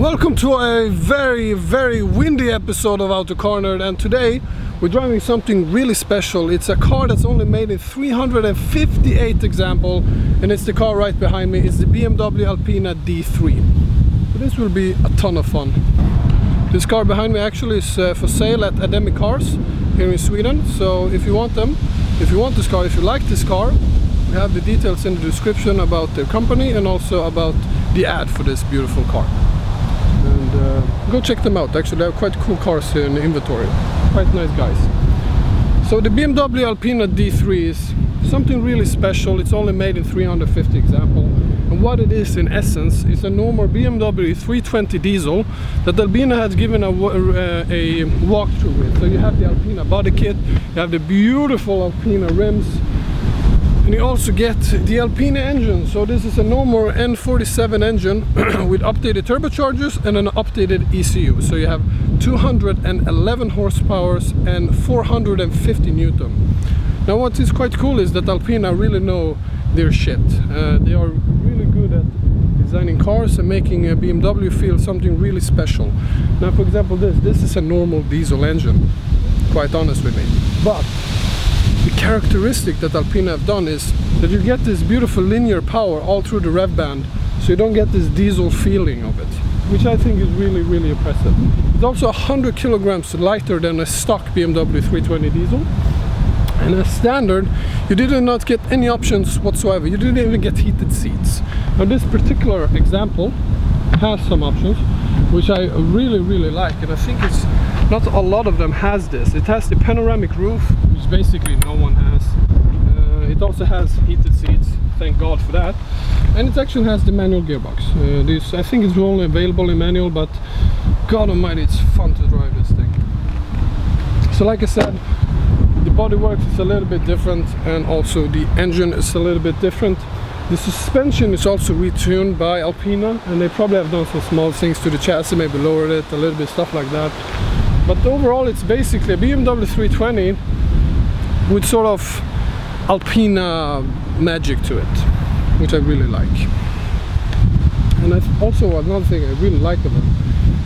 Welcome to a very windy episode of Auto Cornered, and today we're driving something really special. It's a car that's only made in 358 example, and it's the car right behind me. It's the BMW Alpina D3. So this will be a ton of fun. This car behind me actually is for sale at Ademi cars here in Sweden. So if you want them, if you want this car, if you like this car, we have the details in the description about their company and also about the ad for this beautiful car. And go check them out. Actually, they have quite cool cars here in the inventory. Quite nice guys. So the BMW Alpina D3 is something really special. It's only made in 350 example. And what it is in essence is a normal BMW 320 diesel that Alpina has given a walkthrough with. So you have the Alpina body kit, you have the beautiful Alpina rims, and you also get the Alpina engine. So this is a normal N47 engine with updated turbochargers and an updated ECU. So you have 211 horsepower and 450 Newton. Now what is quite cool is that Alpina really know their shit. They are really good at designing cars and making a BMW feel something really special. Now for example this is a normal diesel engine, quite honest with me. But the characteristic that Alpina have done is that you get this beautiful linear power all through the rev band, so you don't get this diesel feeling of it, which I think is really impressive. It's also 100 kilograms lighter than a stock BMW 320 diesel, and as standard you did not get any options whatsoever. You didn't even get heated seats. Now this particular example has some options which I really like, and I think it's not a lot of them has this. It has the panoramic roof, which basically no one has. It also has heated seats, thank God for that, and it actually has the manual gearbox. This I think it's only available in manual, but God almighty, it's fun to drive this thing. So like I said, the bodywork is a little bit different, and also the engine is a little bit different. The suspension is also retuned by Alpina, and they probably have done some small things to the chassis, maybe lowered it a little bit, stuff like that. But overall it's basically a BMW 320 with sort of Alpina magic to it, which I really like. And also another thing I really like of them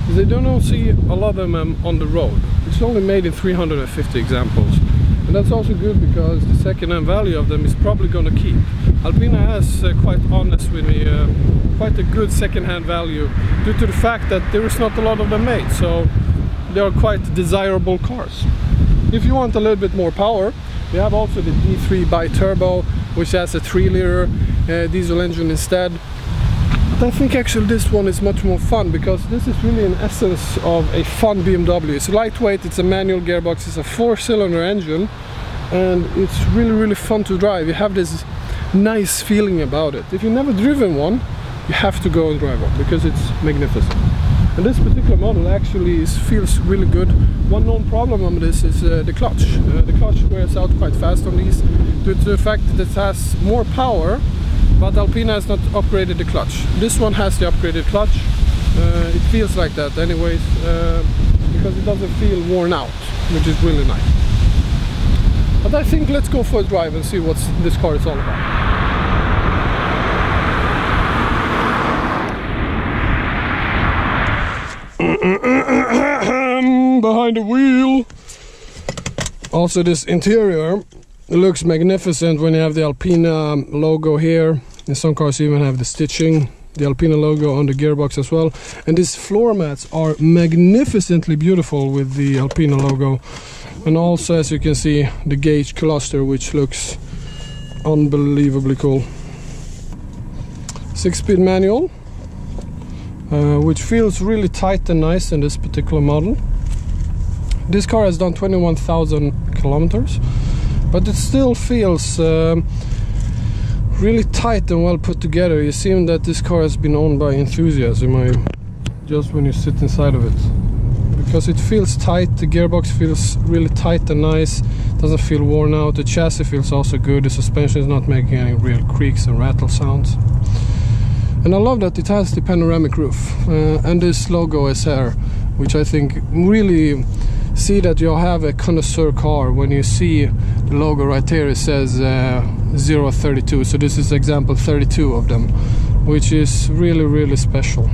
is they don't see a lot of them on the road. It's only made in 350 examples. And that's also good because the second-hand value of them is probably going to keep. Alpina has, quite honest with me, quite a good second-hand value due to the fact that there is not a lot of them made. So they are quite desirable cars. If you want a little bit more power, we have also the D3 bi-turbo, which has a 3-liter diesel engine instead. But I think actually this one is much more fun because this is really an essence of a fun BMW. It's lightweight, it's a manual gearbox, it's a 4-cylinder engine, and it's really fun to drive. You have this nice feeling about it. If you've never driven one, you have to go and drive one because it's magnificent. And this particular model actually feels really good. One known problem on this is the clutch. The clutch wears out quite fast on these due to the fact that it has more power, but Alpina has not upgraded the clutch. This one has the upgraded clutch. It feels like that anyways, because it doesn't feel worn out, which is really nice. But I think let's go for a drive and see what this car is all about. Behind the wheel. Also this interior, it looks magnificent when you have the Alpina logo here. And some cars even have the stitching, the Alpina logo on the gearbox as well. And these floor mats are magnificently beautiful with the Alpina logo. And also, as you can see, the gauge cluster, which looks unbelievably cool. 6-speed manual, which feels really tight and nice in this particular model. This car has done 21,000 kilometers, but it still feels really tight and well put together. You see that this car has been owned by enthusiasts, just when you sit inside of it, because it feels tight. The gearbox feels really tight and nice, doesn't feel worn out. The chassis feels also good. The suspension is not making any real creaks and rattle sounds. And I love that it has the panoramic roof, and this logo is here, which I think really see that you have a connoisseur car. When you see the logo right here, it says 032, so this is example 32 of them, which is really special.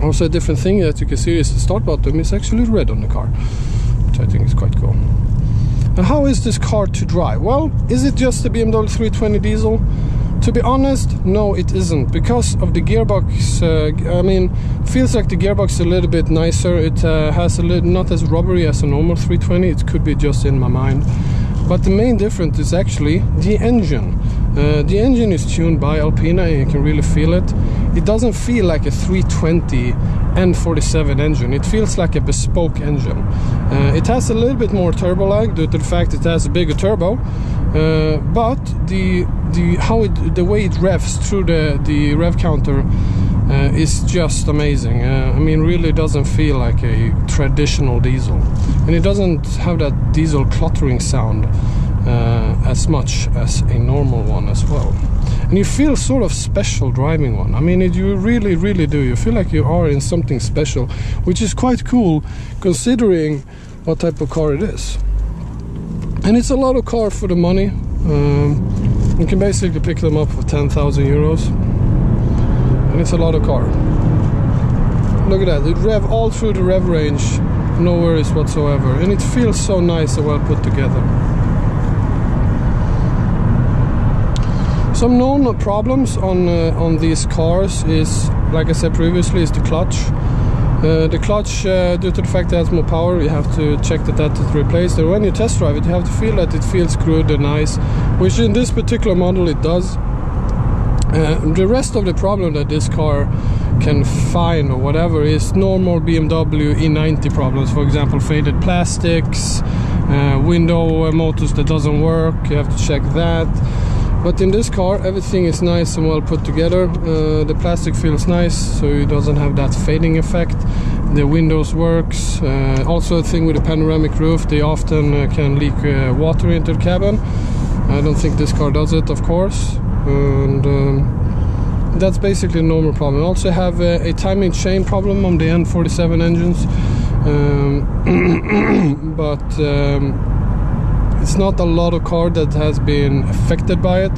Also, a different thing that you can see is the start button is actually red on the car, which I think is quite cool. Now, how is this car to drive? Well, is it just a BMW 320 diesel? To be honest, no, it isn't, because of the gearbox. I mean, feels like the gearbox is a little bit nicer. It has a little, not as rubbery as a normal 320. It could be just in my mind. But the main difference is actually the engine. The engine is tuned by Alpina, and you can really feel it. It doesn't feel like a 320 N47 engine. It feels like a bespoke engine. It has a little bit more turbo lag due to the fact it has a bigger turbo, but the way it revs through the rev counter is just amazing. I mean, really doesn't feel like a traditional diesel, and it doesn't have that diesel cluttering sound as much as a normal one as well. And you feel sort of special driving one. I mean, you really do. You feel like you are in something special, which is quite cool considering what type of car it is. And it's a lot of car for the money. You can basically pick them up for 10,000 euros. And it's a lot of car. Look at that, it rev all through the rev range, no worries whatsoever. And it feels so nice and well put together. Some known problems on these cars is, like I said previously, is the clutch. The clutch, due to the fact that it has more power, you have to check that is replaced. And when you test drive it, you have to feel that it feels good and nice, which in this particular model it does. The rest of the problem that this car can find or whatever is normal BMW E90 problems. For example, faded plastics, window motors that doesn't work, you have to check that. But in this car, everything is nice and well put together. The plastic feels nice, so it doesn't have that fading effect. The windows works. Also a thing with the panoramic roof, they often can leak water into the cabin. I don't think this car does it, of course. And that's basically a normal problem. I also have a timing chain problem on the N47 engines. It's not a lot of car that has been affected by it.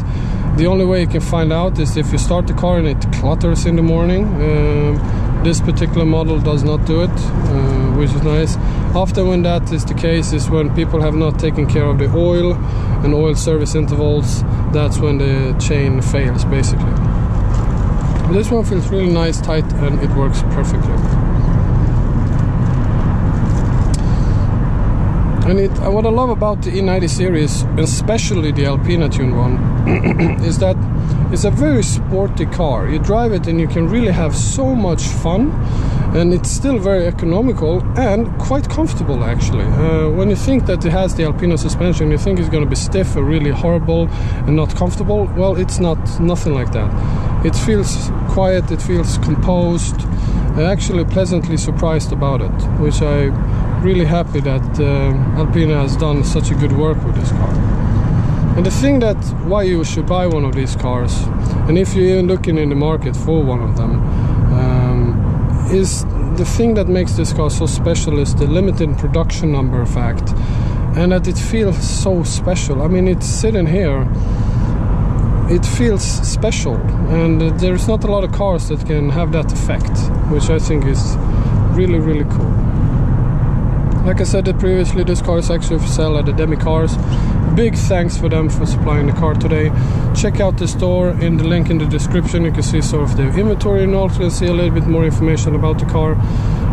The only way you can find out is if you start the car and it clutters in the morning. This particular model does not do it, which is nice. Often when that is the case is when people have not taken care of the oil and oil service intervals. That's when the chain fails, basically. This one feels really nice, tight, and it works perfectly. And what I love about the E90 series, especially the Alpina tuned one, is that it's a very sporty car. You drive it and you can really have so much fun, and it's still very economical and quite comfortable actually. When you think that it has the Alpina suspension, you think it's going to be stiff and really horrible and not comfortable. Well, it's nothing like that. It feels quiet, it feels composed. I'm actually pleasantly surprised about it, which I'm really happy that Alpina has done such a good work with this car. And the thing that why you should buy one of these cars, and if you're even looking in the market for one of them, is the thing that makes this car so special is the limited production number fact, and that it feels so special. I mean, it's sitting here, it feels special, and there's not a lot of cars that can have that effect, which I think is really, really cool. Like I said previously, this car is actually for sale at Ademi Cars. Big thanks for them for supplying the car today. Check out the store in the link in the description. You can see sort of the inventory and also see a little bit more information about the car.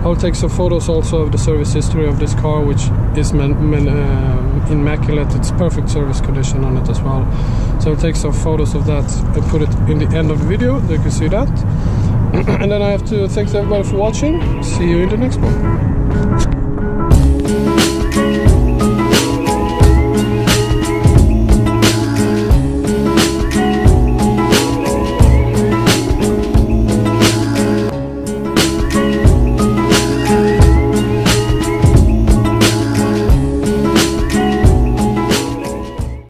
I'll take some photos also of the service history of this car, which is immaculate. It's perfect service condition on it as well. So I'll take some photos of that and put it in the end of the video, so you can see that. And then I have to thank everybody for watching. See you in the next one.